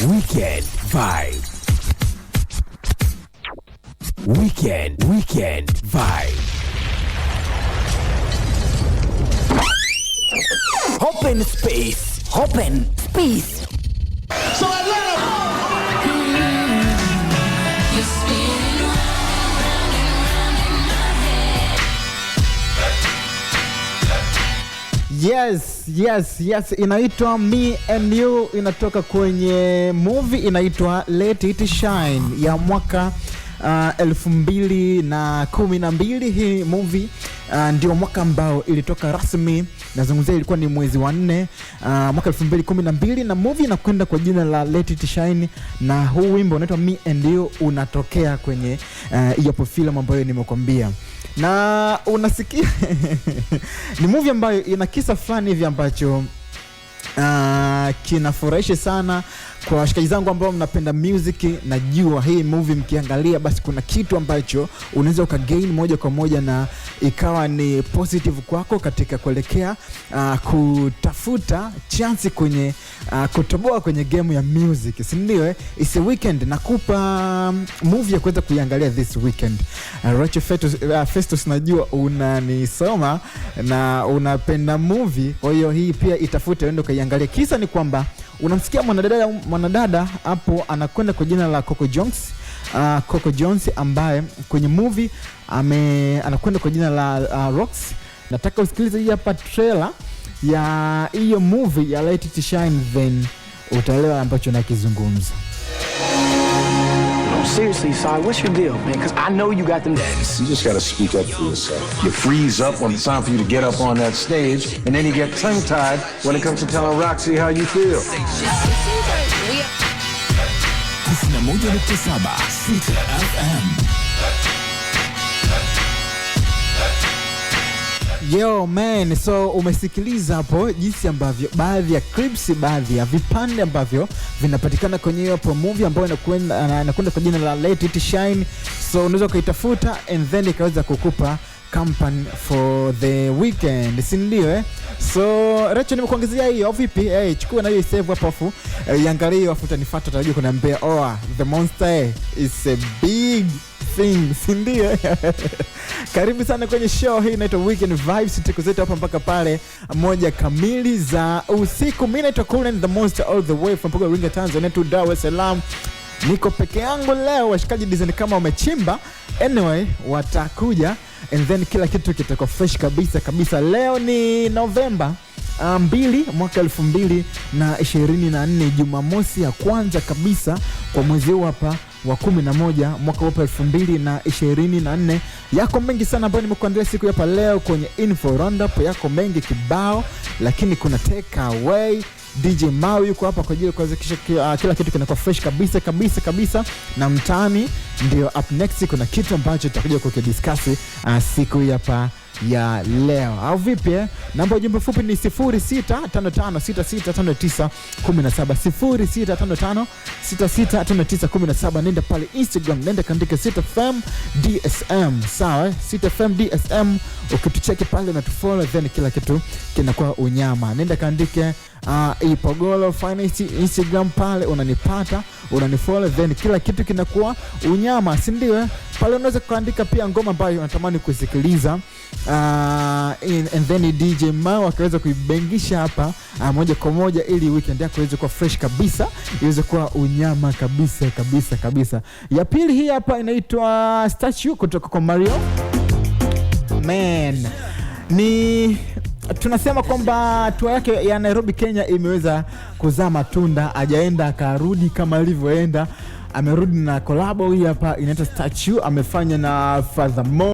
Weekend Vibe. Weekend Vibe. Open space. Open space. So Atlanta. Yes, inaitwa Me and You, inatoka kwenye movie inaitwa Let It Shine ya mwaka 2012. Hii movie ndio mwaka ambao ilitoka rasmi, nazungumzia ilikuwa ni mwezi wa 4 mwaka 2012, na movie inakwenda kwa jina la Let It Shine, na huu wimbo unaitwa Me and You unatokea kwenye hiyo film ambayo nimekwambia. Na unasikia ni movie ambayo ina kisa fulani hivi ambacho kinafurahisha sana kwa washikaji zangu ambao mnapenda music. Najua hii movie mkiangalia basi kuna kitu ambacho unaweza ukagain moja kwa moja na ikawa ni positive kwako katika kuelekea kutafuta chance kwenye kutoboa kwenye game ya music, si ndio? It's a weekend, nakupa movie ya kuweza kuiangalia this weekend. Rachel Festus, najua unanisoma na unapenda movie, kwa hiyo hii pia itafute uende ukaiangalia. Kisa ni kwamba unamsikia mwanadada hapo anakwenda kwa jina la Coco Jones ambaye kwenye movie anakwenda kwa jina la Rox. Nataka usikilize hii hapa trailer ya hiyo movie ya Let It Shine, then utaelewa ambacho nakizungumza. Seriously, Si, what's your deal, man? Because I know you got them dance. You just got to speak up for yourself. You freeze up when it's time for you to get up on that stage, and then you get tongue-tied when it comes to telling Roxy how you feel. 91.7 City FM. Yo man, so umesikiliza hapo jinsi ambavyo baadhi ya clips, baadhi ya vipande ambavyo vinapatikana kwenye hiyo movie ambayo inakwenda kwa jina la Let It Shine. So unaweza kuitafuta and then ikaweza kukupa company for the weekend, si ndio? So Rachel, nimekuongezea hiyo vipi? Chukua na hiyo save hapo afu iangalie hiyo, afu utanifuata utajua kunambia the monster is a big thing, si ndio? Karibu sana kwenye show hii inaitwa Weekend Vibes. Tuko zetu hapa mpaka pale 1 kamili za usiku. Mimi naitwa Cullen the Monster all the way from Iringa, Tanzania to Dar es Salaam. Niko peke yangu leo, washikaji design kama wamechimba. Anyway, watakuja and then kila kitu kitakuwa fresh kabisa. Leo ni Novemba 2 mwaka 2024, Jumamosi ya kwanza kabisa kwa mwezi huu hapa wa 11 mwaka wa 2024. Yako mengi sana ambayo nimekuandalia siku hapa leo kwenye info roundup, yako mengi kibao, lakini kuna take away. DJ Mau yuko hapa kwa ajili ya kuhakikisha kila kitu kinakuwa fresh kabisa, na mtaani ndio up next. Kuna kitu ambacho tutakuja kukidiscuss siku hapa ya leo, au vipi? Namba ya ujumbe fupi ni 0655665917 0655665917. Nenda pale Instagram, nenda kaandika CityFM DSM, sawa? CityFM DSM, ukitucheki pale na tufollow, then kila kitu kinakuwa unyama. Nenda kaandike Ipogolo Finance Instagram, pale unanipata, unanifollow, then kila kitu kinakuwa unyama, si ndio? Pale unaweza kuandika pia ngoma ambayo unatamani kusikiliza and then DJ Mau akaweza kuibengisha hapa moja kwa moja, ili weekend yako iweze kuwa fresh kabisa, iweze kuwa unyama kabisa. Ya pili hii hapa inaitwa Statue kutoka kwa Mario. Man, ni tunasema kwamba tour yake ya Nairobi Kenya imeweza kuzaa matunda, hajaenda akarudi kama alivyoenda. Amerudi na collab hii hapa inaitwa Statue, amefanya na Furthermore.